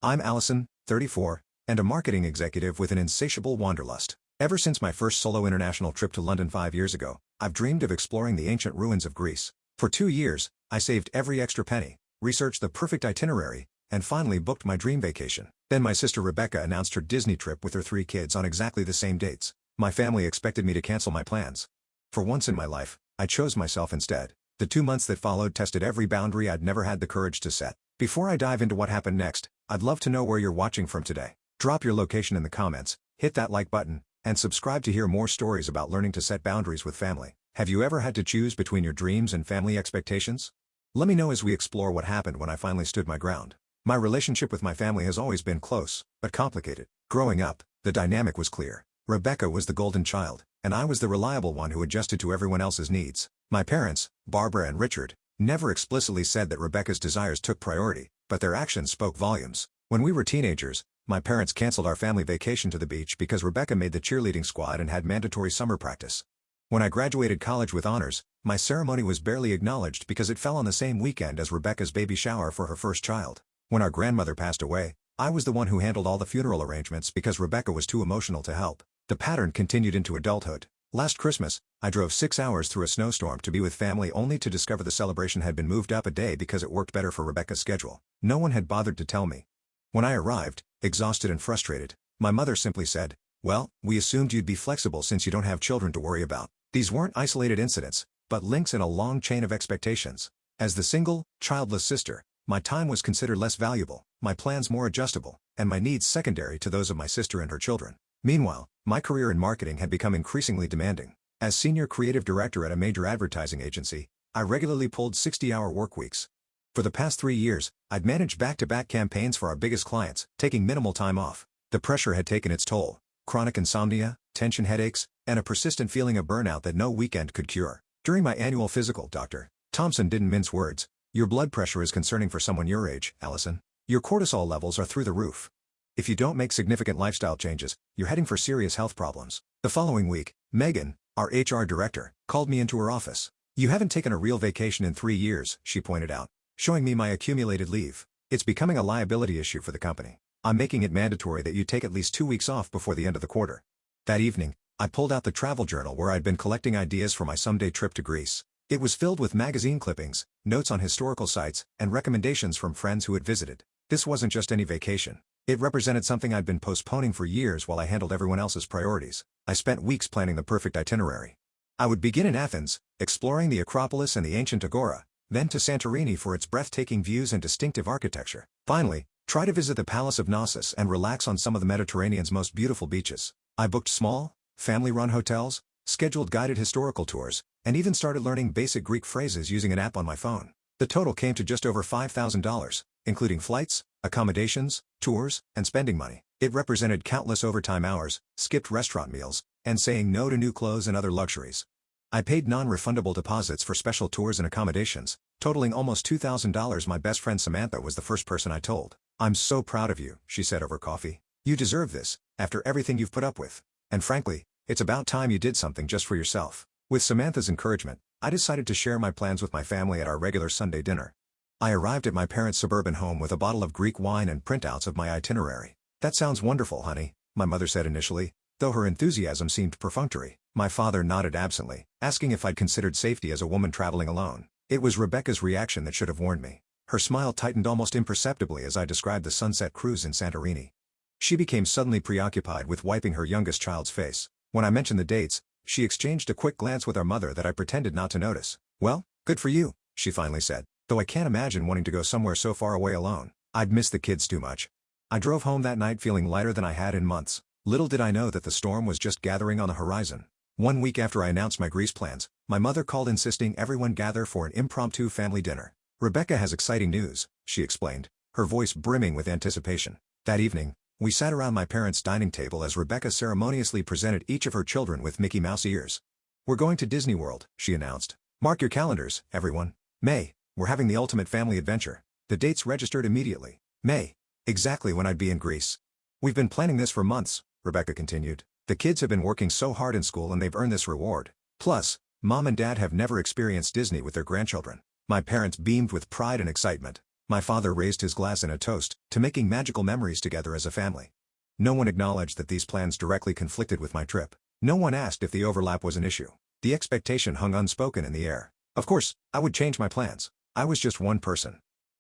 I'm Allison, 34, and a marketing executive with an insatiable wanderlust. Ever since my first solo international trip to London 5 years ago, I've dreamed of exploring the ancient ruins of Greece. For 2 years, I saved every extra penny, researched the perfect itinerary, and finally booked my dream vacation. Then my sister Rebecca announced her Disney trip with her 3 kids on exactly the same dates. My family expected me to cancel my plans. For once in my life, I chose myself instead. The 2 months that followed tested every boundary I'd never had the courage to set. Before I dive into what happened next, I'd love to know where you're watching from today. Drop your location in the comments, hit that like button, and subscribe to hear more stories about learning to set boundaries with family. Have you ever had to choose between your dreams and family expectations? Let me know as we explore what happened when I finally stood my ground. My relationship with my family has always been close, but complicated. Growing up, the dynamic was clear. Rebecca was the golden child, and I was the reliable one who adjusted to everyone else's needs. My parents, Barbara and Richard, never explicitly said that Rebecca's desires took priority, but their actions spoke volumes. When we were teenagers, my parents canceled our family vacation to the beach because Rebecca made the cheerleading squad and had mandatory summer practice. When I graduated college with honors, my ceremony was barely acknowledged because it fell on the same weekend as Rebecca's baby shower for her first child. When our grandmother passed away, I was the one who handled all the funeral arrangements because Rebecca was too emotional to help. The pattern continued into adulthood. Last Christmas, I drove 6 hours through a snowstorm to be with family only to discover the celebration had been moved up a day because it worked better for Rebecca's schedule. No one had bothered to tell me. When I arrived, exhausted and frustrated, my mother simply said, "Well, we assumed you'd be flexible since you don't have children to worry about." These weren't isolated incidents, but links in a long chain of expectations. As the single, childless sister, my time was considered less valuable, my plans more adjustable, and my needs secondary to those of my sister and her children. Meanwhile, my career in marketing had become increasingly demanding. As senior creative director at a major advertising agency, I regularly pulled 60-hour work weeks. For the past 3 years, I'd managed back-to-back campaigns for our biggest clients, taking minimal time off. The pressure had taken its toll: chronic insomnia, tension headaches, and a persistent feeling of burnout that no weekend could cure. During my annual physical, Dr. Thompson didn't mince words. "Your blood pressure is concerning for someone your age, Allison. Your cortisol levels are through the roof. If you don't make significant lifestyle changes, you're heading for serious health problems." The following week, Megan, our HR director, called me into her office. "You haven't taken a real vacation in 3 years, she pointed out, showing me my accumulated leave. "It's becoming a liability issue for the company. I'm making it mandatory that you take at least 2 weeks off before the end of the quarter." That evening, I pulled out the travel journal where I'd been collecting ideas for my someday trip to Greece. It was filled with magazine clippings, notes on historical sites, and recommendations from friends who had visited. This wasn't just any vacation. It represented something I'd been postponing for years while I handled everyone else's priorities. I spent weeks planning the perfect itinerary. I would begin in Athens, exploring the Acropolis and the ancient Agora, then to Santorini for its breathtaking views and distinctive architecture. Finally, try to visit the Palace of Knossos and relax on some of the Mediterranean's most beautiful beaches. I booked small, family-run hotels, scheduled guided historical tours, and even started learning basic Greek phrases using an app on my phone. The total came to just over $5,000, including flights, accommodations, tours, and spending money. It represented countless overtime hours, skipped restaurant meals, and saying no to new clothes and other luxuries. I paid non-refundable deposits for special tours and accommodations, totaling almost $2,000. My best friend Samantha was the first person I told. "I'm so proud of you," she said over coffee. "You deserve this, after everything you've put up with. And frankly, it's about time you did something just for yourself." With Samantha's encouragement, I decided to share my plans with my family at our regular Sunday dinner. I arrived at my parents' suburban home with a bottle of Greek wine and printouts of my itinerary. "That sounds wonderful, honey," my mother said initially, though her enthusiasm seemed perfunctory. My father nodded absently, asking if I'd considered safety as a woman traveling alone. It was Rebecca's reaction that should have warned me. Her smile tightened almost imperceptibly as I described the sunset cruise in Santorini. She became suddenly preoccupied with wiping her youngest child's face. When I mentioned the dates, she exchanged a quick glance with our mother that I pretended not to notice. "Well, good for you," she finally said, "though I can't imagine wanting to go somewhere so far away alone. I'd miss the kids too much." I drove home that night feeling lighter than I had in months. Little did I know that the storm was just gathering on the horizon. 1 week after I announced my Greece plans, my mother called insisting everyone gather for an impromptu family dinner. "Rebecca has exciting news," she explained, her voice brimming with anticipation. That evening, we sat around my parents' dining table as Rebecca ceremoniously presented each of her children with Mickey Mouse ears. "We're going to Disney World," she announced. "Mark your calendars, everyone. May, we're having the ultimate family adventure." The dates registered immediately. May, exactly when I'd be in Greece. "We've been planning this for months," Rebecca continued. "The kids have been working so hard in school and they've earned this reward. Plus, Mom and Dad have never experienced Disney with their grandchildren." My parents beamed with pride and excitement. My father raised his glass in a toast to making magical memories together as a family. No one acknowledged that these plans directly conflicted with my trip. No one asked if the overlap was an issue. The expectation hung unspoken in the air. Of course, I would change my plans. I was just one person.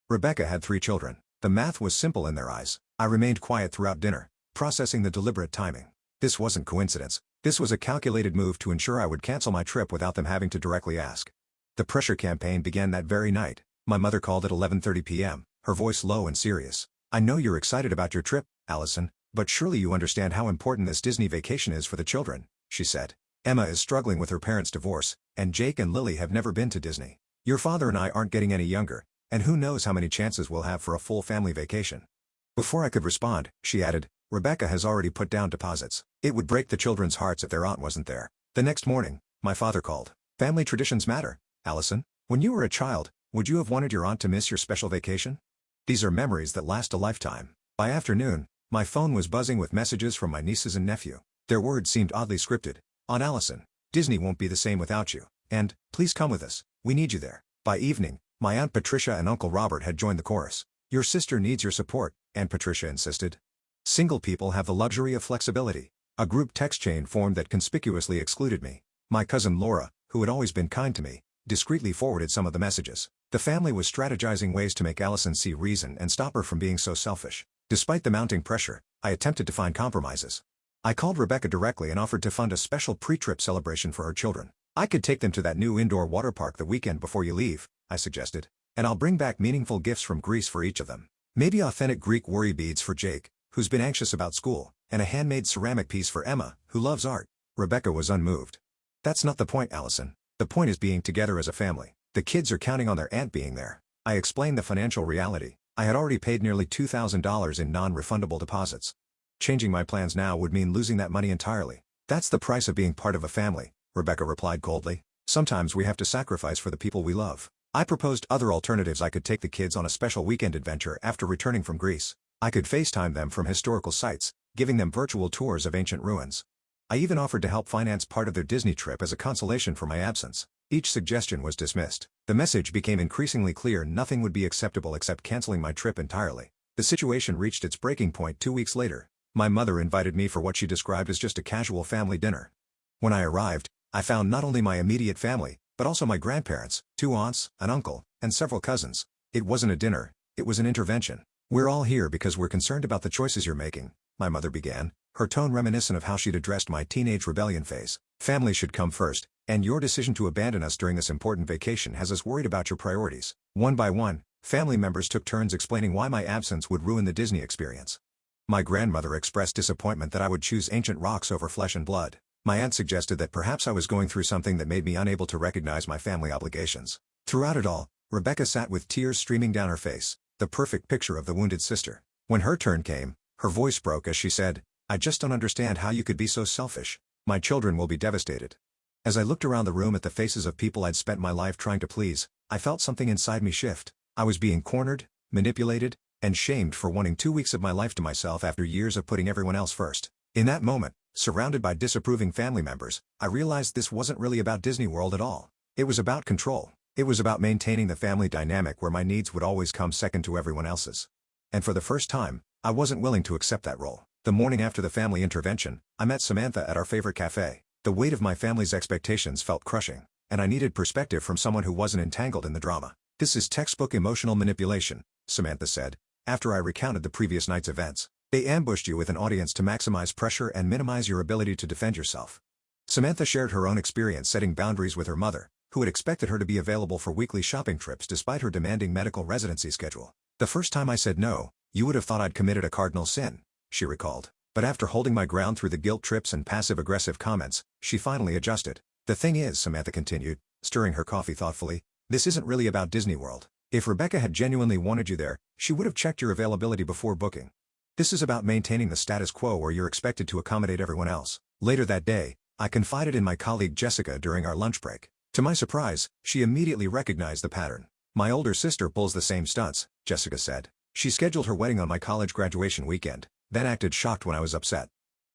Rebecca had 3 children. The math was simple in their eyes. I remained quiet throughout dinner, processing the deliberate timing. This wasn't coincidence. This was a calculated move to ensure I would cancel my trip without them having to directly ask. The pressure campaign began that very night. My mother called at 11:30 p.m., her voice low and serious. "I know you're excited about your trip, Allison, but surely you understand how important this Disney vacation is for the children," she said. "Emma is struggling with her parents' divorce, and Jake and Lily have never been to Disney. Your father and I aren't getting any younger, and who knows how many chances we'll have for a full family vacation." Before I could respond, she added, "Rebecca has already put down deposits. It would break the children's hearts if their aunt wasn't there." The next morning, my father called. "Family traditions matter, Allison. When you were a child, would you have wanted your aunt to miss your special vacation? These are memories that last a lifetime." By afternoon, my phone was buzzing with messages from my nieces and nephew. Their words seemed oddly scripted. "Aunt Allison, Disney won't be the same without you. And, please come with us, we need you there." By evening, my Aunt Patricia and Uncle Robert had joined the chorus. "Your sister needs your support," Aunt Patricia insisted. Single people have the luxury of flexibility. A group text chain formed that conspicuously excluded me. My cousin Laura, who had always been kind to me, discreetly forwarded some of the messages. The family was strategizing ways to make Allison see reason and stop her from being so selfish. Despite the mounting pressure, I attempted to find compromises. I called Rebecca directly and offered to fund a special pre-trip celebration for her children. "I could take them to that new indoor water park the weekend before you leave," I suggested. "And I'll bring back meaningful gifts from Greece for each of them. Maybe authentic Greek worry beads for Jake, who's been anxious about school, and a handmade ceramic piece for Emma, who loves art." Rebecca was unmoved. "That's not the point, Allison. The point is being together as a family. The kids are counting on their aunt being there." I explained the financial reality. I had already paid nearly $2,000 in non-refundable deposits. Changing my plans now would mean losing that money entirely. "That's the price of being part of a family," Rebecca replied coldly. "Sometimes we have to sacrifice for the people we love." I proposed other alternatives. I could take the kids on a special weekend adventure after returning from Greece. I could FaceTime them from historical sites, giving them virtual tours of ancient ruins. I even offered to help finance part of their Disney trip as a consolation for my absence. Each suggestion was dismissed. The message became increasingly clear: nothing would be acceptable except canceling my trip entirely. The situation reached its breaking point 2 weeks later. My mother invited me for what she described as just a casual family dinner. When I arrived, I found not only my immediate family, but also my grandparents, 2 aunts, an uncle, and several cousins. It wasn't a dinner, it was an intervention. "We're all here because we're concerned about the choices you're making," my mother began, her tone reminiscent of how she'd addressed my teenage rebellion phase. "Family should come first, and your decision to abandon us during this important vacation has us worried about your priorities." One by one, family members took turns explaining why my absence would ruin the Disney experience. My grandmother expressed disappointment that I would choose ancient rocks over flesh and blood. My aunt suggested that perhaps I was going through something that made me unable to recognize my family obligations. Throughout it all, Rebecca sat with tears streaming down her face, the perfect picture of the wounded sister. When her turn came, her voice broke as she said, "I just don't understand how you could be so selfish. My children will be devastated." As I looked around the room at the faces of people I'd spent my life trying to please, I felt something inside me shift. I was being cornered, manipulated, and shamed for wanting 2 weeks of my life to myself after years of putting everyone else first. In that moment, surrounded by disapproving family members, I realized this wasn't really about Disney World at all. It was about control. It was about maintaining the family dynamic where my needs would always come second to everyone else's. And for the first time, I wasn't willing to accept that role. The morning after the family intervention, I met Samantha at our favorite cafe. The weight of my family's expectations felt crushing, and I needed perspective from someone who wasn't entangled in the drama. "This is textbook emotional manipulation," Samantha said, after I recounted the previous night's events. "They ambushed you with an audience to maximize pressure and minimize your ability to defend yourself." Samantha shared her own experience setting boundaries with her mother, who had expected her to be available for weekly shopping trips despite her demanding medical residency schedule. "The first time I said no, you would have thought I'd committed a cardinal sin," she recalled. "But after holding my ground through the guilt trips and passive-aggressive comments, she finally adjusted." "The thing is," Samantha continued, stirring her coffee thoughtfully, "this isn't really about Disney World. If Rebecca had genuinely wanted you there, she would have checked your availability before booking. This is about maintaining the status quo where you're expected to accommodate everyone else." Later that day, I confided in my colleague Jessica during our lunch break. To my surprise, she immediately recognized the pattern. "My older sister pulls the same stunts," Jessica said. "She scheduled her wedding on my college graduation weekend, then acted shocked when I was upset.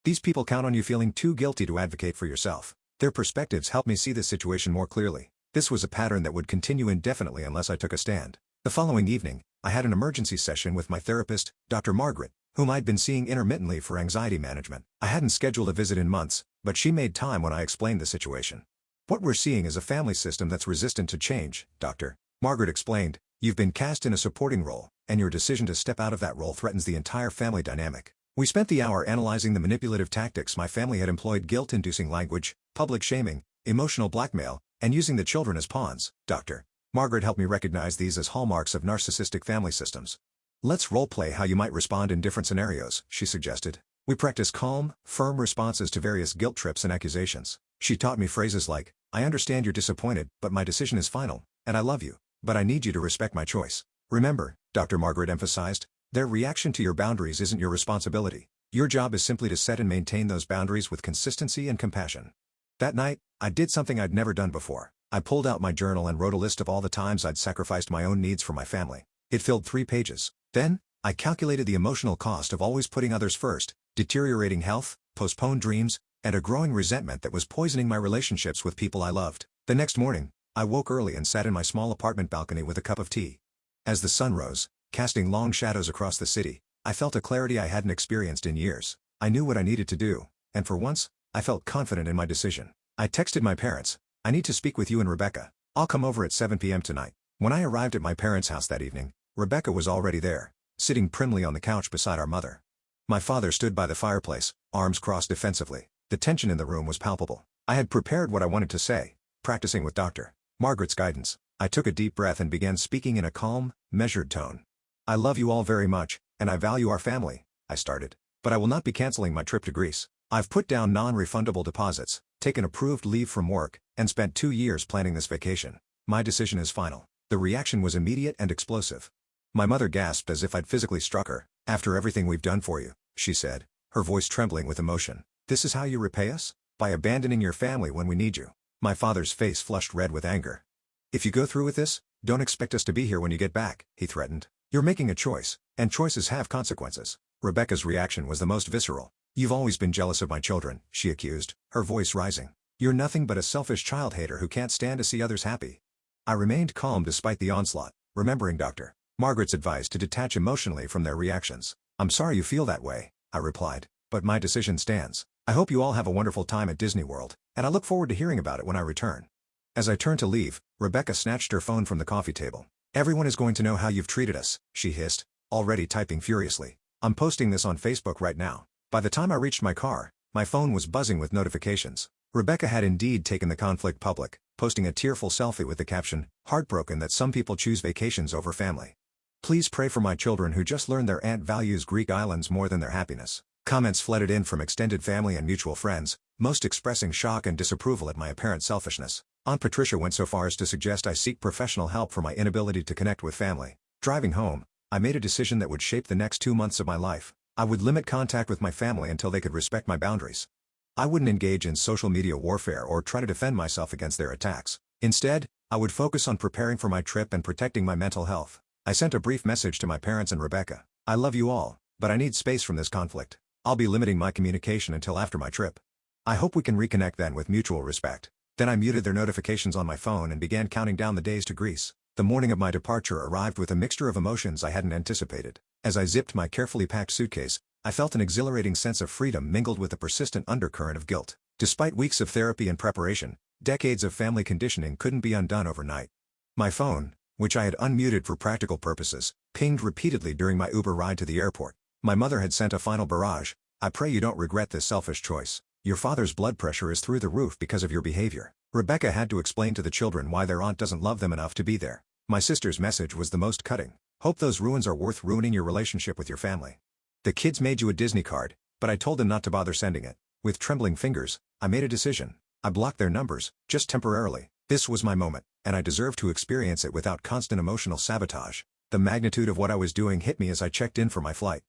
These people count on you feeling too guilty to advocate for yourself." Their perspectives helped me see the situation more clearly. This was a pattern that would continue indefinitely unless I took a stand. The following evening, I had an emergency session with my therapist, Dr. Margaret, whom I'd been seeing intermittently for anxiety management. I hadn't scheduled a visit in months, but she made time when I explained the situation. What we're seeing is a family system that's resistant to change, Dr. Margaret explained. You've been cast in a supporting role, and your decision to step out of that role threatens the entire family dynamic. We spent the hour analyzing the manipulative tactics my family had employed: guilt-inducing language, public shaming, emotional blackmail, and using the children as pawns. Dr. Margaret helped me recognize these as hallmarks of narcissistic family systems. Let's role-play how you might respond in different scenarios, she suggested. We practiced calm, firm responses to various guilt trips and accusations. She taught me phrases like, "I understand you're disappointed, but my decision is final, and I love you, but I need you to respect my choice." Remember, Dr. Margaret emphasized, their reaction to your boundaries isn't your responsibility. Your job is simply to set and maintain those boundaries with consistency and compassion. That night, I did something I'd never done before. I pulled out my journal and wrote a list of all the times I'd sacrificed my own needs for my family. It filled 3 pages. Then, I calculated the emotional cost of always putting others first, deteriorating health, postponed dreams, and a growing resentment that was poisoning my relationships with people I loved. The next morning, I woke early and sat in my small apartment balcony with a cup of tea. As the sun rose, casting long shadows across the city, I felt a clarity I hadn't experienced in years. I knew what I needed to do, and for once, I felt confident in my decision. I texted my parents, "I need to speak with you and Rebecca. I'll come over at 7 p.m. tonight." When I arrived at my parents' house that evening, Rebecca was already there, sitting primly on the couch beside our mother. My father stood by the fireplace, arms crossed defensively. The tension in the room was palpable. I had prepared what I wanted to say, practicing with Dr. Margaret's guidance. I took a deep breath and began speaking in a calm, measured tone. "I love you all very much, and I value our family," I started. "But I will not be canceling my trip to Greece. I've put down non-refundable deposits, taken approved leave from work, and spent 2 years planning this vacation. My decision is final." The reaction was immediate and explosive. My mother gasped as if I'd physically struck her. "After everything we've done for you," she said, her voice trembling with emotion. "This is how you repay us? By abandoning your family when we need you." My father's face flushed red with anger. "If you go through with this, don't expect us to be here when you get back," he threatened. "You're making a choice, and choices have consequences." Rebecca's reaction was the most visceral. "You've always been jealous of my children," she accused, her voice rising. "You're nothing but a selfish child hater who can't stand to see others happy." I remained calm despite the onslaught, remembering Dr. Margaret's advice to detach emotionally from their reactions. "I'm sorry you feel that way," I replied, "but my decision stands. I hope you all have a wonderful time at Disney World, and I look forward to hearing about it when I return." As I turned to leave, Rebecca snatched her phone from the coffee table. "Everyone is going to know how you've treated us," she hissed, already typing furiously. "I'm posting this on Facebook right now." By the time I reached my car, my phone was buzzing with notifications. Rebecca had indeed taken the conflict public, posting a tearful selfie with the caption, "Heartbroken that some people choose vacations over family. Please pray for my children who just learned their aunt values Greek islands more than their happiness." Comments flooded in from extended family and mutual friends, most expressing shock and disapproval at my apparent selfishness. Aunt Patricia went so far as to suggest I seek professional help for my inability to connect with family. Driving home, I made a decision that would shape the next 2 months of my life. I would limit contact with my family until they could respect my boundaries. I wouldn't engage in social media warfare or try to defend myself against their attacks. Instead, I would focus on preparing for my trip and protecting my mental health. I sent a brief message to my parents and Rebecca. "I love you all, but I need space from this conflict. I'll be limiting my communication until after my trip. I hope we can reconnect then with mutual respect." Then I muted their notifications on my phone and began counting down the days to Greece. The morning of my departure arrived with a mixture of emotions I hadn't anticipated. As I zipped my carefully packed suitcase, I felt an exhilarating sense of freedom mingled with a persistent undercurrent of guilt. Despite weeks of therapy and preparation, decades of family conditioning couldn't be undone overnight. My phone, which I had unmuted for practical purposes, pinged repeatedly during my Uber ride to the airport. My mother had sent a final barrage. "I pray you don't regret this selfish choice. Your father's blood pressure is through the roof because of your behavior." Rebecca had to explain to the children why their aunt doesn't love them enough to be there. My sister's message was the most cutting. "Hope those ruins are worth ruining your relationship with your family. The kids made you a Disney card, but I told them not to bother sending it." With trembling fingers, I made a decision. I blocked their numbers, just temporarily. This was my moment, and I deserved to experience it without constant emotional sabotage. The magnitude of what I was doing hit me as I checked in for my flight.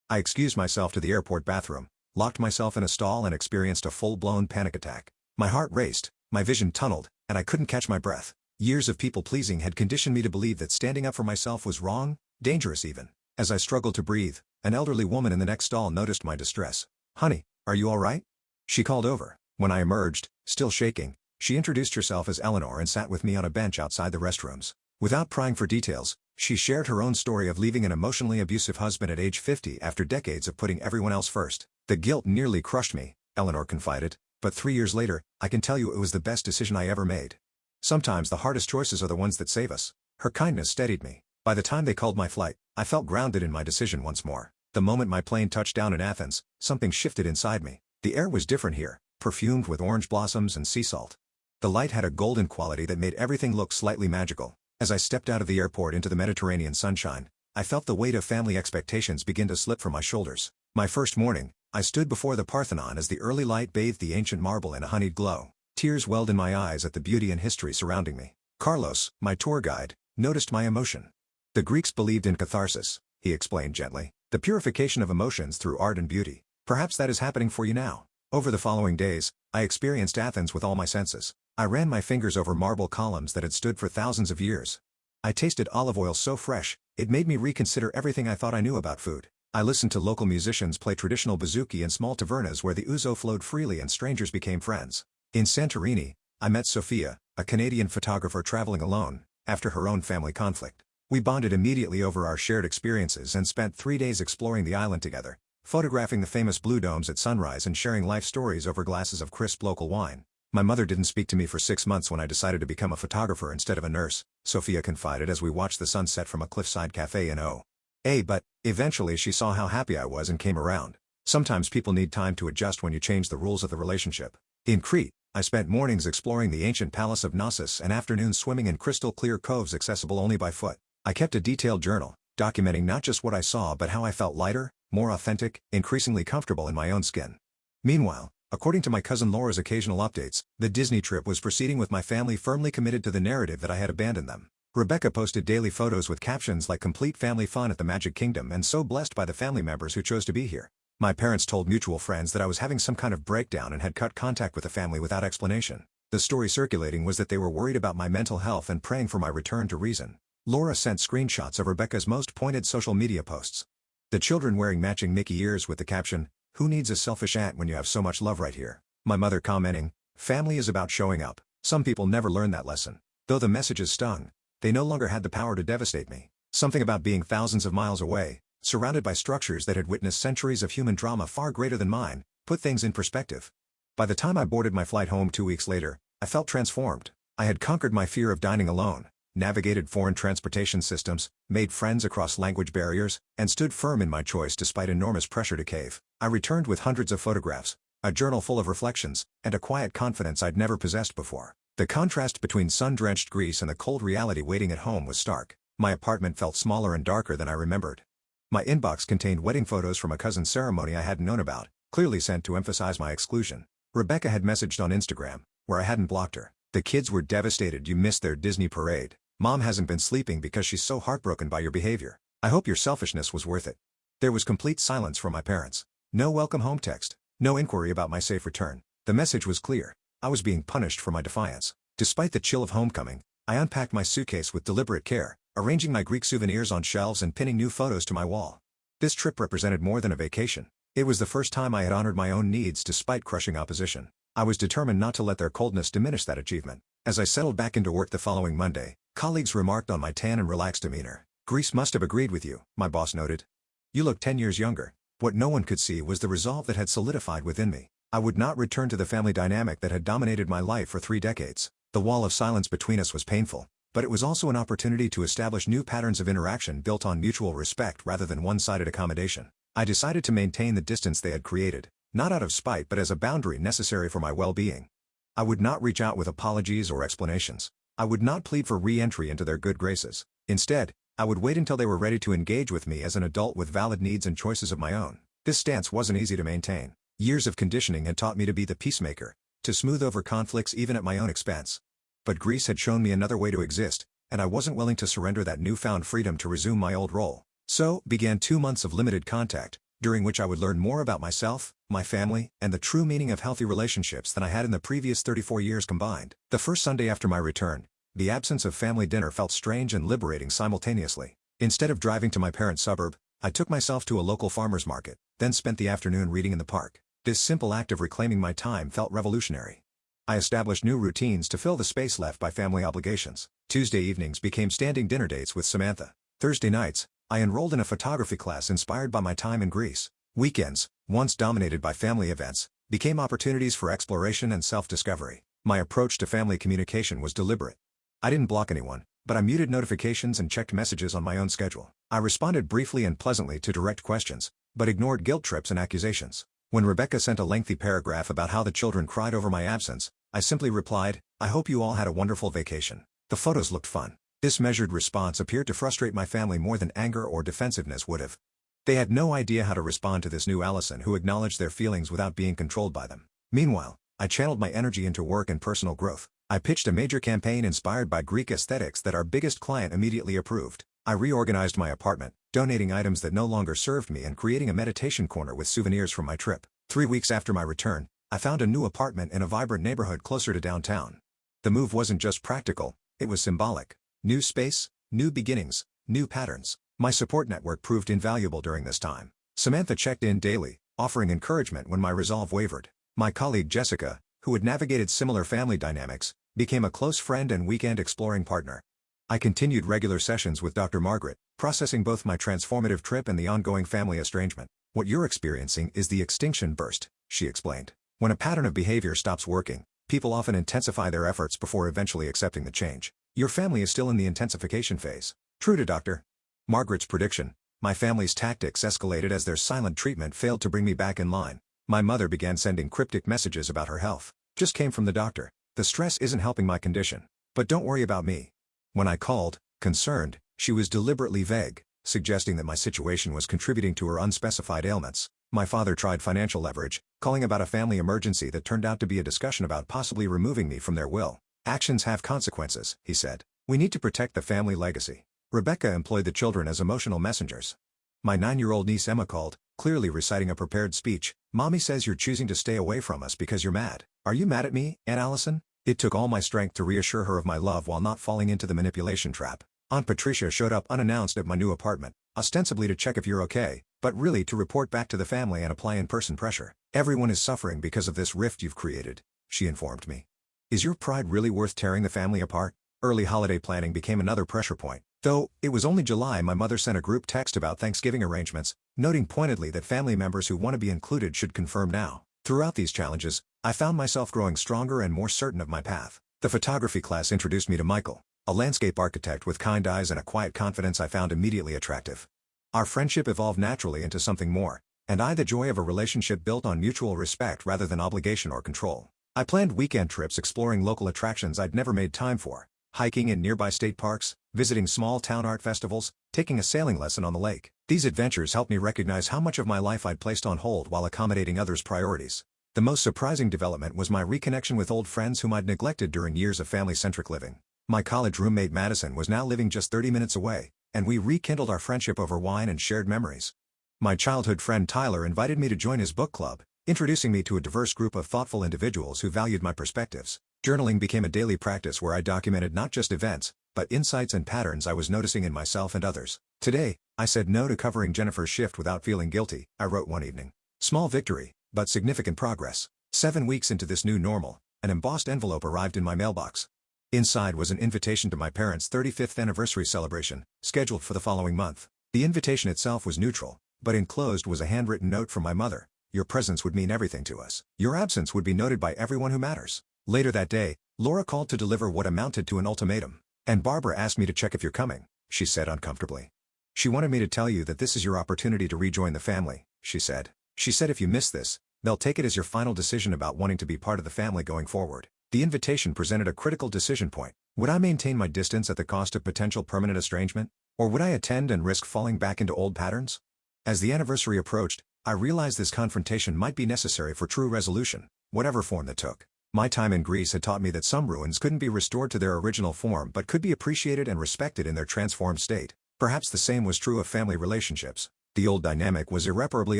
I excused myself to the airport bathroom, locked myself in a stall and experienced a full-blown panic attack. My heart raced, my vision tunneled, and I couldn't catch my breath. Years of people-pleasing had conditioned me to believe that standing up for myself was wrong, dangerous even. As I struggled to breathe, an elderly woman in the next stall noticed my distress. "Honey, are you all right?" she called over. When I emerged, still shaking, she introduced herself as Eleanor and sat with me on a bench outside the restrooms. Without prying for details, She shared her own story of leaving an emotionally abusive husband at age 50 after decades of putting everyone else first. "The guilt nearly crushed me," Eleanor confided, "but 3 years later, I can tell you it was the best decision I ever made. Sometimes the hardest choices are the ones that save us." Her kindness steadied me. By the time they called my flight, I felt grounded in my decision once more. The moment my plane touched down in Athens, something shifted inside me. The air was different here, perfumed with orange blossoms and sea salt. The light had a golden quality that made everything look slightly magical. As I stepped out of the airport into the Mediterranean sunshine, I felt the weight of family expectations begin to slip from my shoulders. My first morning, I stood before the Parthenon as the early light bathed the ancient marble in a honeyed glow. Tears welled in my eyes at the beauty and history surrounding me. Carlos, my tour guide, noticed my emotion. "The Greeks believed in catharsis," he explained gently, "the purification of emotions through art and beauty. Perhaps that is happening for you now." Over the following days, I experienced Athens with all my senses. I ran my fingers over marble columns that had stood for thousands of years. I tasted olive oil so fresh, it made me reconsider everything I thought I knew about food. I listened to local musicians play traditional bouzouki in small tavernas where the ouzo flowed freely and strangers became friends. In Santorini, I met Sophia, a Canadian photographer traveling alone, after her own family conflict. We bonded immediately over our shared experiences and spent 3 days exploring the island together, photographing the famous blue domes at sunrise and sharing life stories over glasses of crisp local wine. "My mother didn't speak to me for 6 months when I decided to become a photographer instead of a nurse," Sophia confided as we watched the sunset from a cliffside cafe in O.A. But, eventually she saw how happy I was and came around. Sometimes people need time to adjust when you change the rules of the relationship. In Crete, I spent mornings exploring the ancient palace of Knossos and afternoons swimming in crystal-clear coves accessible only by foot. I kept a detailed journal, documenting not just what I saw but how I felt lighter, more authentic, increasingly comfortable in my own skin. Meanwhile, according to my cousin Laura's occasional updates, the Disney trip was proceeding with my family firmly committed to the narrative that I had abandoned them. Rebecca posted daily photos with captions like "complete family fun at the Magic Kingdom" and "so blessed by the family members who chose to be here." My parents told mutual friends that I was having some kind of breakdown and had cut contact with the family without explanation. The story circulating was that they were worried about my mental health and praying for my return to reason. Laura sent screenshots of Rebecca's most pointed social media posts. The children wearing matching Mickey ears with the caption, "Who needs a selfish aunt when you have so much love right here?" My mother commenting, "Family is about showing up." Some people never learn that lesson. Though the messages stung, they no longer had the power to devastate me. Something about being thousands of miles away, surrounded by structures that had witnessed centuries of human drama far greater than mine, put things in perspective. By the time I boarded my flight home 2 weeks later, I felt transformed. I had conquered my fear of dining alone, navigated foreign transportation systems, made friends across language barriers, and stood firm in my choice despite enormous pressure to cave. I returned with hundreds of photographs, a journal full of reflections, and a quiet confidence I'd never possessed before. The contrast between sun-drenched Greece and the cold reality waiting at home was stark. My apartment felt smaller and darker than I remembered. My inbox contained wedding photos from a cousin's ceremony I hadn't known about, clearly sent to emphasize my exclusion. Rebecca had messaged on Instagram, where I hadn't blocked her. "The kids were devastated you missed their Disney parade. Mom hasn't been sleeping because she's so heartbroken by your behavior. I hope your selfishness was worth it." There was complete silence from my parents. No welcome home text. No inquiry about my safe return. The message was clear. I was being punished for my defiance. Despite the chill of homecoming, I unpacked my suitcase with deliberate care, arranging my Greek souvenirs on shelves and pinning new photos to my wall. This trip represented more than a vacation. It was the first time I had honored my own needs despite crushing opposition. I was determined not to let their coldness diminish that achievement. As I settled back into work the following Monday, colleagues remarked on my tan and relaxed demeanor. "Greece must have agreed with you," my boss noted. "You look 10 years younger." What no one could see was the resolve that had solidified within me. I would not return to the family dynamic that had dominated my life for 3 decades. The wall of silence between us was painful, but it was also an opportunity to establish new patterns of interaction built on mutual respect rather than one-sided accommodation. I decided to maintain the distance they had created, not out of spite but as a boundary necessary for my well-being. I would not reach out with apologies or explanations. I would not plead for re-entry into their good graces. Instead, I would wait until they were ready to engage with me as an adult with valid needs and choices of my own. This stance wasn't easy to maintain. Years of conditioning had taught me to be the peacemaker, to smooth over conflicts even at my own expense. But Greece had shown me another way to exist, and I wasn't willing to surrender that newfound freedom to resume my old role. So, began 2 months of limited contact, during which I would learn more about myself, my family, and the true meaning of healthy relationships than I had in the previous 34 years combined. The first Sunday after my return, the absence of family dinner felt strange and liberating simultaneously. Instead of driving to my parents' suburb, I took myself to a local farmer's market, then spent the afternoon reading in the park. This simple act of reclaiming my time felt revolutionary. I established new routines to fill the space left by family obligations. Tuesday evenings became standing dinner dates with Samantha. Thursday nights, I enrolled in a photography class inspired by my time in Greece. Weekends, once dominated by family events, became opportunities for exploration and self-discovery. My approach to family communication was deliberate. I didn't block anyone, but I muted notifications and checked messages on my own schedule. I responded briefly and pleasantly to direct questions, but ignored guilt trips and accusations. When Rebecca sent a lengthy paragraph about how the children cried over my absence, I simply replied, "I hope you all had a wonderful vacation." The photos looked fun. This measured response appeared to frustrate my family more than anger or defensiveness would have. They had no idea how to respond to this new Allison who acknowledged their feelings without being controlled by them. Meanwhile, I channeled my energy into work and personal growth. I pitched a major campaign inspired by Greek aesthetics that our biggest client immediately approved. I reorganized my apartment, donating items that no longer served me and creating a meditation corner with souvenirs from my trip. 3 weeks after my return, I found a new apartment in a vibrant neighborhood closer to downtown. The move wasn't just practical, it was symbolic. New space, new beginnings, new patterns. My support network proved invaluable during this time. Samantha checked in daily, offering encouragement when my resolve wavered. My colleague Jessica, who had navigated similar family dynamics, became a close friend and weekend exploring partner. I continued regular sessions with Dr. Margaret, processing both my transformative trip and the ongoing family estrangement. "What you're experiencing is the extinction burst," she explained. "When a pattern of behavior stops working, people often intensify their efforts before eventually accepting the change. Your family is still in the intensification phase." True to Dr. Margaret's prediction, my family's tactics escalated as their silent treatment failed to bring me back in line. My mother began sending cryptic messages about her health. "Just came from the doctor. The stress isn't helping my condition. But don't worry about me." When I called, concerned, she was deliberately vague, suggesting that my situation was contributing to her unspecified ailments. My father tried financial leverage, calling about a family emergency that turned out to be a discussion about possibly removing me from their will. "Actions have consequences," he said. "We need to protect the family legacy." Rebecca employed the children as emotional messengers. My 9-year-old niece Emma called, clearly reciting a prepared speech. "Mommy says you're choosing to stay away from us because you're mad. Are you mad at me, Aunt Allison?" It took all my strength to reassure her of my love while not falling into the manipulation trap. Aunt Patricia showed up unannounced at my new apartment, ostensibly to check if you're okay, but really to report back to the family and apply in-person pressure. "Everyone is suffering because of this rift you've created," she informed me. "Is your pride really worth tearing the family apart?" Early holiday planning became another pressure point. Though it was only July, my mother sent a group text about Thanksgiving arrangements, noting pointedly that family members who want to be included should confirm now. Throughout these challenges, I found myself growing stronger and more certain of my path. The photography class introduced me to Michael, a landscape architect with kind eyes and a quiet confidence I found immediately attractive. Our friendship evolved naturally into something more, and the joy of a relationship built on mutual respect rather than obligation or control. I planned weekend trips exploring local attractions I'd never made time for. Hiking in nearby state parks, visiting small-town art festivals, taking a sailing lesson on the lake. These adventures helped me recognize how much of my life I'd placed on hold while accommodating others' priorities. The most surprising development was my reconnection with old friends whom I'd neglected during years of family-centric living. My college roommate Madison was now living just 30 minutes away, and we rekindled our friendship over wine and shared memories. My childhood friend Tyler invited me to join his book club, introducing me to a diverse group of thoughtful individuals who valued my perspectives. Journaling became a daily practice where I documented not just events, but insights and patterns I was noticing in myself and others. "Today, I said no to covering Jennifer's shift without feeling guilty," I wrote one evening. Small victory, but significant progress. 7 weeks into this new normal, an embossed envelope arrived in my mailbox. Inside was an invitation to my parents' 35th anniversary celebration, scheduled for the following month. The invitation itself was neutral, but enclosed was a handwritten note from my mother. "Your presence would mean everything to us. Your absence would be noted by everyone who matters." Later that day, Laura called to deliver what amounted to an ultimatum. "And Barbara asked me to check if you're coming," she said uncomfortably. "She wanted me to tell you that this is your opportunity to rejoin the family," she said. "She said if you miss this, they'll take it as your final decision about wanting to be part of the family going forward." The invitation presented a critical decision point. Would I maintain my distance at the cost of potential permanent estrangement? Or would I attend and risk falling back into old patterns? As the anniversary approached, I realized this confrontation might be necessary for true resolution, whatever form that took. My time in Greece had taught me that some ruins couldn't be restored to their original form but could be appreciated and respected in their transformed state. Perhaps the same was true of family relationships. The old dynamic was irreparably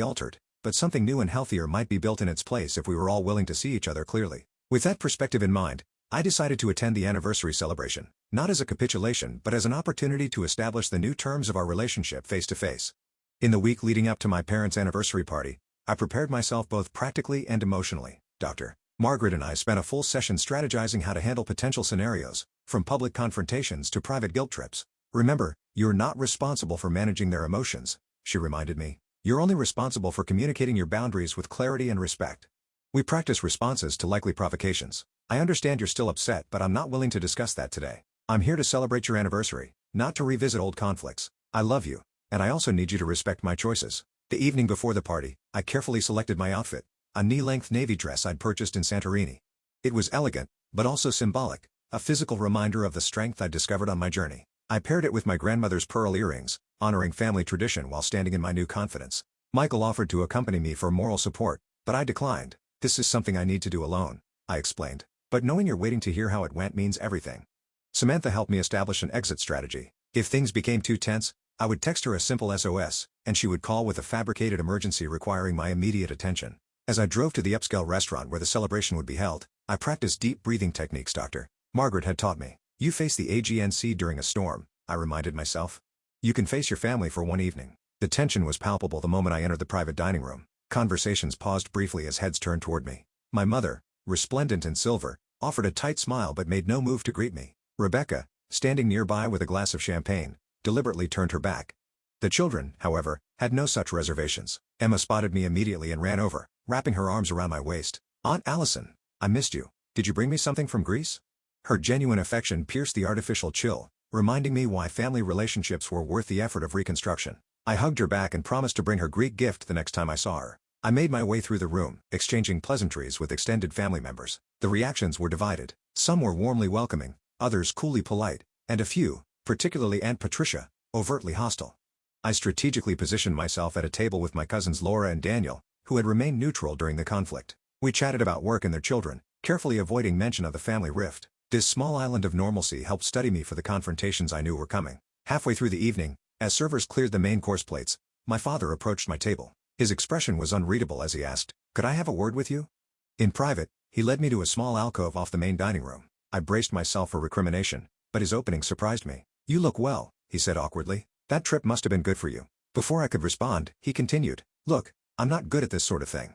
altered, but something new and healthier might be built in its place if we were all willing to see each other clearly. With that perspective in mind, I decided to attend the anniversary celebration, not as a capitulation but as an opportunity to establish the new terms of our relationship face to face. In the week leading up to my parents' anniversary party, I prepared myself both practically and emotionally. Dr. Margaret and I spent a full session strategizing how to handle potential scenarios, from public confrontations to private guilt trips. Remember, you're not responsible for managing their emotions, she reminded me. You're only responsible for communicating your boundaries with clarity and respect. We practice responses to likely provocations. I understand you're still upset, but I'm not willing to discuss that today. I'm here to celebrate your anniversary, not to revisit old conflicts. I love you, and I also need you to respect my choices. The evening before the party, I carefully selected my outfit, a knee-length navy dress I'd purchased in Santorini. It was elegant, but also symbolic, a physical reminder of the strength I'd discovered on my journey. I paired it with my grandmother's pearl earrings, honoring family tradition while standing in my new confidence. Michael offered to accompany me for moral support, but I declined. This is something I need to do alone, I explained. But knowing you're waiting to hear how it went means everything. Samantha helped me establish an exit strategy. If things became too tense, I would text her a simple SOS, and she would call with a fabricated emergency requiring my immediate attention. As I drove to the upscale restaurant where the celebration would be held, I practiced deep breathing techniques Dr. Margaret had taught me. You face the agency during a storm, I reminded myself. You can face your family for one evening. The tension was palpable the moment I entered the private dining room. Conversations paused briefly as heads turned toward me. My mother, resplendent in silver, offered a tight smile but made no move to greet me. Rebecca, standing nearby with a glass of champagne, deliberately turned her back. The children, however, had no such reservations. Emma spotted me immediately and ran over, wrapping her arms around my waist. Aunt Allison, I missed you. Did you bring me something from Greece? Her genuine affection pierced the artificial chill, reminding me why family relationships were worth the effort of reconstruction. I hugged her back and promised to bring her Greek gift the next time I saw her. I made my way through the room, exchanging pleasantries with extended family members. The reactions were divided. Some were warmly welcoming, others coolly polite, and a few, particularly Aunt Patricia, overtly hostile. I strategically positioned myself at a table with my cousins Laura and Daniel, who had remained neutral during the conflict. We chatted about work and their children, carefully avoiding mention of the family rift. This small island of normalcy helped steady me for the confrontations I knew were coming. Halfway through the evening, as servers cleared the main course plates, my father approached my table. His expression was unreadable as he asked, "Could I have a word with you?" In private, he led me to a small alcove off the main dining room. I braced myself for recrimination, but his opening surprised me. "You look well," he said awkwardly. "That trip must have been good for you." Before I could respond, he continued, "Look, I'm not good at this sort of thing.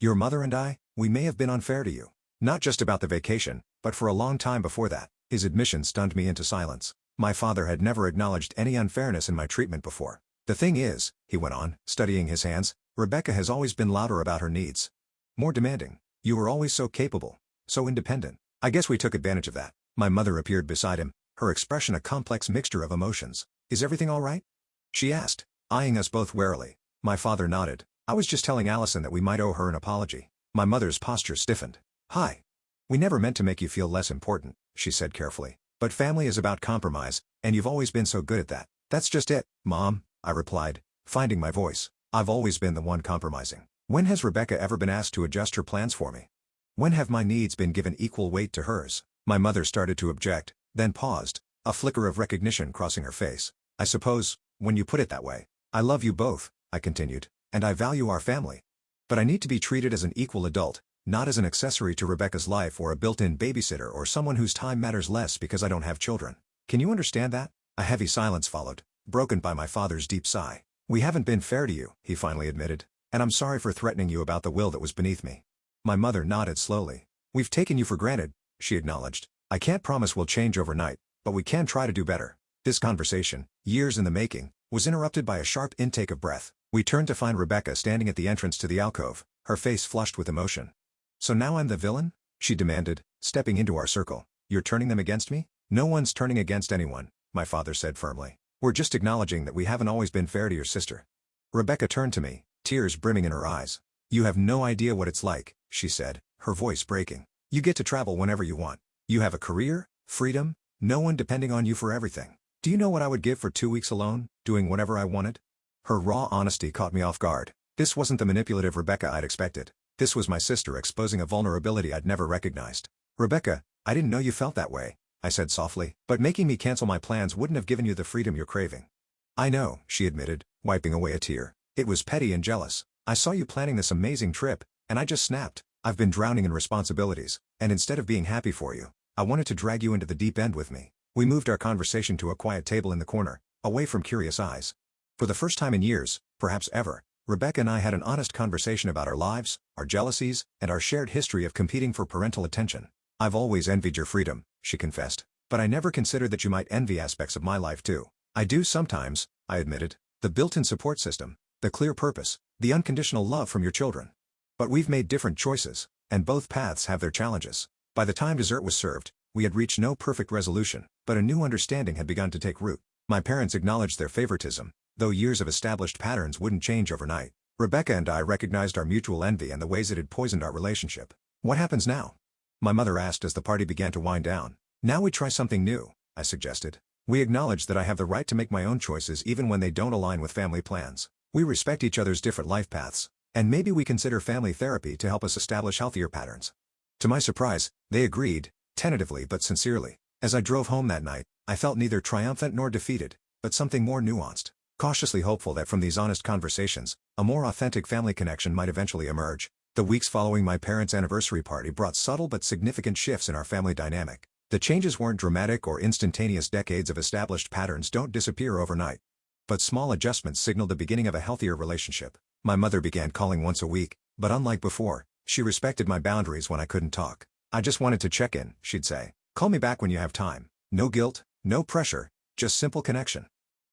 Your mother and I, we may have been unfair to you. Not just about the vacation, but for a long time before that." His admission stunned me into silence. My father had never acknowledged any unfairness in my treatment before. "The thing is," he went on, studying his hands, "Rebecca has always been louder about her needs. More demanding. You were always so capable, so independent. I guess we took advantage of that." My mother appeared beside him, her expression a complex mixture of emotions. "Is everything all right?" she asked, eyeing us both warily. My father nodded. "I was just telling Allison that we might owe her an apology." My mother's posture stiffened. "Hi. We never meant to make you feel less important," she said carefully. "But family is about compromise, and you've always been so good at that." "That's just it, Mom," I replied, finding my voice. "I've always been the one compromising. When has Rebecca ever been asked to adjust her plans for me? When have my needs been given equal weight to hers?" My mother started to object, then paused, a flicker of recognition crossing her face. "I suppose, when you put it that way. I love you both," I continued, "and I value our family. But I need to be treated as an equal adult, not as an accessory to Rebecca's life or a built-in babysitter or someone whose time matters less because I don't have children. Can you understand that?" A heavy silence followed, broken by my father's deep sigh. "We haven't been fair to you," he finally admitted, "and I'm sorry for threatening you about the will that was beneath me." My mother nodded slowly. "We've taken you for granted," she acknowledged. "I can't promise we'll change overnight, but we can try to do better." This conversation, years in the making, was interrupted by a sharp intake of breath. We turned to find Rebecca standing at the entrance to the alcove, her face flushed with emotion. "So now I'm the villain?" she demanded, stepping into our circle. "You're turning them against me?" "No one's turning against anyone," my father said firmly. "We're just acknowledging that we haven't always been fair to your sister." Rebecca turned to me, tears brimming in her eyes. "You have no idea what it's like," she said, her voice breaking. "You get to travel whenever you want. You have a career, freedom, no one depending on you for everything. Do you know what I would give for 2 weeks alone, doing whatever I wanted?" Her raw honesty caught me off guard. This wasn't the manipulative Rebecca I'd expected. This was my sister exposing a vulnerability I'd never recognized. "Rebecca, I didn't know you felt that way," I said softly. "But making me cancel my plans wouldn't have given you the freedom you're craving." "I know," she admitted, wiping away a tear. "It was petty and jealous. I saw you planning this amazing trip, and I just snapped. I've been drowning in responsibilities, and instead of being happy for you, I wanted to drag you into the deep end with me." We moved our conversation to a quiet table in the corner, away from curious eyes. For the first time in years, perhaps ever, Rebecca and I had an honest conversation about our lives, our jealousies, and our shared history of competing for parental attention. "I've always envied your freedom," she confessed. "But I never considered that you might envy aspects of my life too." I do sometimes, I admitted. The built-in support system, the clear purpose, the unconditional love from your children. But we've made different choices, and both paths have their challenges. By the time dessert was served, we had reached no perfect resolution, but a new understanding had begun to take root. My parents acknowledged their favoritism, though years of established patterns wouldn't change overnight. Rebecca and I recognized our mutual envy and the ways it had poisoned our relationship. What happens now? My mother asked as the party began to wind down. Now we try something new, I suggested. We acknowledge that I have the right to make my own choices even when they don't align with family plans. We respect each other's different life paths, and maybe we consider family therapy to help us establish healthier patterns. To my surprise, they agreed, tentatively but sincerely. As I drove home that night, I felt neither triumphant nor defeated, but something more nuanced. Cautiously hopeful that from these honest conversations, a more authentic family connection might eventually emerge. The weeks following my parents' anniversary party brought subtle but significant shifts in our family dynamic. The changes weren't dramatic or instantaneous. Decades of established patterns don't disappear overnight. But small adjustments signaled the beginning of a healthier relationship. My mother began calling once a week, but unlike before, she respected my boundaries when I couldn't talk. I just wanted to check in, she'd say. Call me back when you have time. No guilt, no pressure, just simple connection.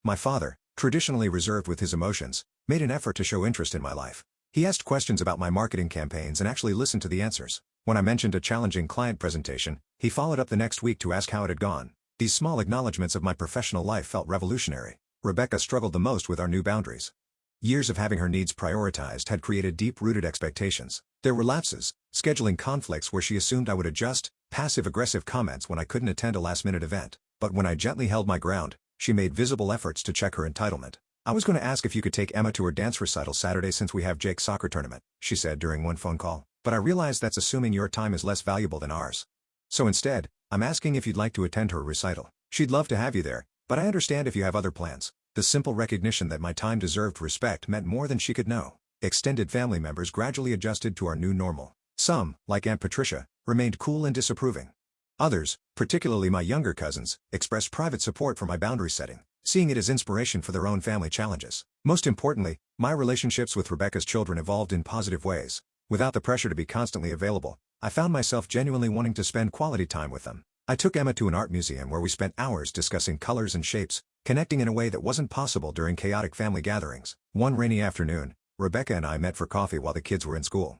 My father, traditionally reserved with his emotions, made an effort to show interest in my life. He asked questions about my marketing campaigns and actually listened to the answers. When I mentioned a challenging client presentation, he followed up the next week to ask how it had gone. These small acknowledgments of my professional life felt revolutionary. Rebecca struggled the most with our new boundaries. Years of having her needs prioritized had created deep-rooted expectations. There were lapses, scheduling conflicts where she assumed I would adjust, passive-aggressive comments when I couldn't attend a last-minute event. But when I gently held my ground, she made visible efforts to check her entitlement. I was going to ask if you could take Emma to her dance recital Saturday since we have Jake's soccer tournament, she said during one phone call. But I realize that's assuming your time is less valuable than ours. So instead, I'm asking if you'd like to attend her recital. She'd love to have you there, but I understand if you have other plans. The simple recognition that my time deserved respect meant more than she could know. Extended family members gradually adjusted to our new normal. Some, like Aunt Patricia, remained cool and disapproving. Others, particularly my younger cousins, expressed private support for my boundary setting, seeing it as inspiration for their own family challenges. Most importantly, my relationships with Rebecca's children evolved in positive ways. Without the pressure to be constantly available, I found myself genuinely wanting to spend quality time with them. I took Emma to an art museum where we spent hours discussing colors and shapes, connecting in a way that wasn't possible during chaotic family gatherings. One rainy afternoon, Rebecca and I met for coffee while the kids were in school.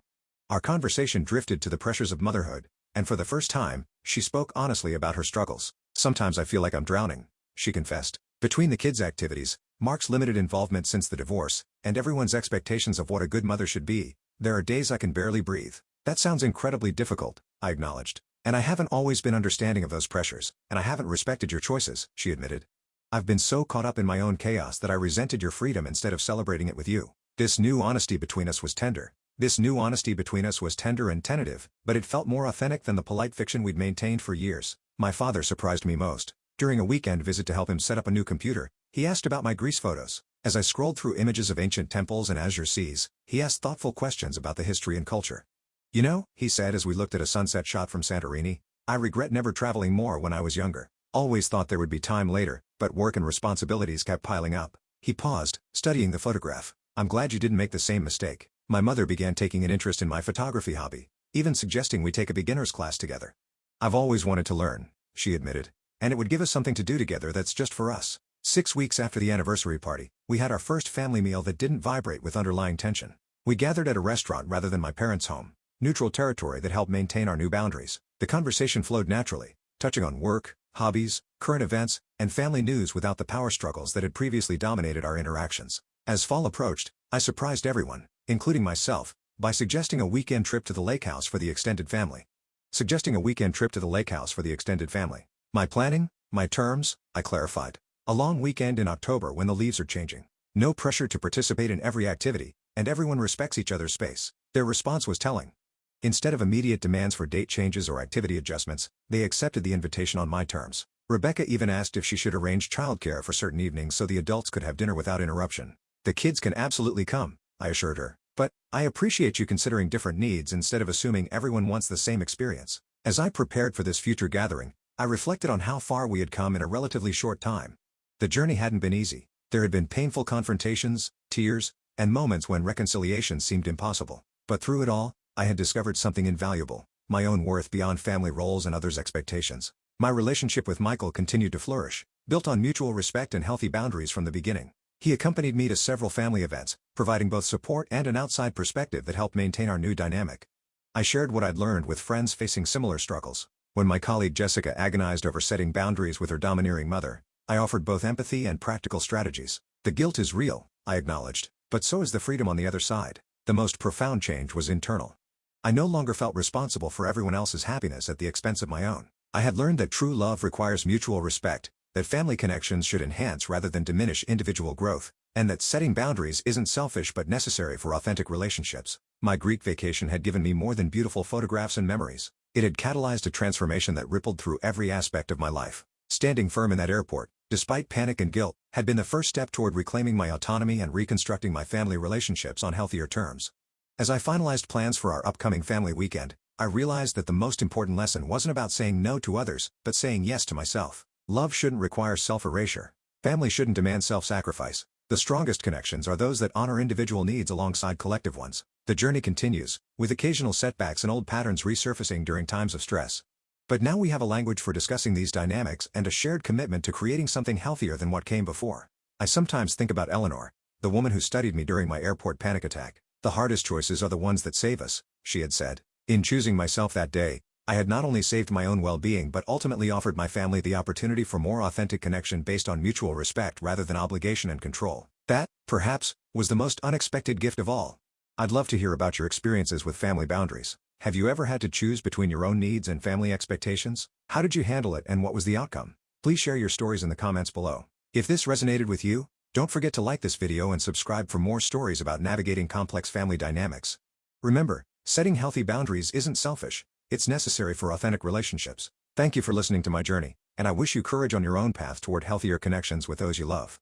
Our conversation drifted to the pressures of motherhood, and for the first time, she spoke honestly about her struggles. Sometimes I feel like I'm drowning, she confessed. Between the kids' activities, Mark's limited involvement since the divorce, and everyone's expectations of what a good mother should be, there are days I can barely breathe. That sounds incredibly difficult, I acknowledged. And I haven't always been understanding of those pressures, and I haven't respected your choices, she admitted. I've been so caught up in my own chaos that I resented your freedom instead of celebrating it with you. This new honesty between us was tender. And tentative, but it felt more authentic than the polite fiction we'd maintained for years. My father surprised me most. During a weekend visit to help him set up a new computer, he asked about my Greece photos. As I scrolled through images of ancient temples and azure seas, he asked thoughtful questions about the history and culture. You know, he said as we looked at a sunset shot from Santorini, I regret never traveling more when I was younger. Always thought there would be time later, but work and responsibilities kept piling up. He paused, studying the photograph. I'm glad you didn't make the same mistake. My mother began taking an interest in my photography hobby, even suggesting we take a beginner's class together. I've always wanted to learn, she admitted, and it would give us something to do together that's just for us. 6 weeks after the anniversary party, we had our first family meal that didn't vibrate with underlying tension. We gathered at a restaurant rather than my parents' home, neutral territory that helped maintain our new boundaries. The conversation flowed naturally, touching on work, hobbies, current events, and family news without the power struggles that had previously dominated our interactions. As fall approached, I surprised everyone, including myself, by suggesting a weekend trip to the lake house for the extended family. My planning, my terms, I clarified. A long weekend in October when the leaves are changing. No pressure to participate in every activity, and everyone respects each other's space. Their response was telling. Instead of immediate demands for date changes or activity adjustments, they accepted the invitation on my terms. Rebecca even asked if she should arrange childcare for certain evenings so the adults could have dinner without interruption. The kids can absolutely come, I assured her. But, I appreciate you considering different needs instead of assuming everyone wants the same experience. As I prepared for this future gathering, I reflected on how far we had come in a relatively short time. The journey hadn't been easy. There had been painful confrontations, tears, and moments when reconciliation seemed impossible. But through it all, I had discovered something invaluable, my own worth beyond family roles and others' expectations. My relationship with Michael continued to flourish, built on mutual respect and healthy boundaries from the beginning. He accompanied me to several family events, providing both support and an outside perspective that helped maintain our new dynamic. I shared what I'd learned with friends facing similar struggles. When my colleague Jessica agonized over setting boundaries with her domineering mother, I offered both empathy and practical strategies. The guilt is real, I acknowledged, but so is the freedom on the other side. The most profound change was internal. I no longer felt responsible for everyone else's happiness at the expense of my own. I had learned that true love requires mutual respect, that family connections should enhance rather than diminish individual growth, and that setting boundaries isn't selfish but necessary for authentic relationships. My Greek vacation had given me more than beautiful photographs and memories. It had catalyzed a transformation that rippled through every aspect of my life. Standing firm in that airport, despite panic and guilt, had been the first step toward reclaiming my autonomy and reconstructing my family relationships on healthier terms. As I finalized plans for our upcoming family weekend, I realized that the most important lesson wasn't about saying no to others, but saying yes to myself. Love shouldn't require self-erasure. Family shouldn't demand self-sacrifice. The strongest connections are those that honor individual needs alongside collective ones. The journey continues, with occasional setbacks and old patterns resurfacing during times of stress. But now we have a language for discussing these dynamics and a shared commitment to creating something healthier than what came before. I sometimes think about Eleanor, the woman who studied me during my airport panic attack. The hardest choices are the ones that save us, she had said. In choosing myself that day, I had not only saved my own well-being but ultimately offered my family the opportunity for more authentic connection based on mutual respect rather than obligation and control. That, perhaps, was the most unexpected gift of all. I'd love to hear about your experiences with family boundaries. Have you ever had to choose between your own needs and family expectations? How did you handle it and what was the outcome? Please share your stories in the comments below. If this resonated with you, don't forget to like this video and subscribe for more stories about navigating complex family dynamics. Remember, setting healthy boundaries isn't selfish, it's necessary for authentic relationships. Thank you for listening to my journey, and I wish you courage on your own path toward healthier connections with those you love.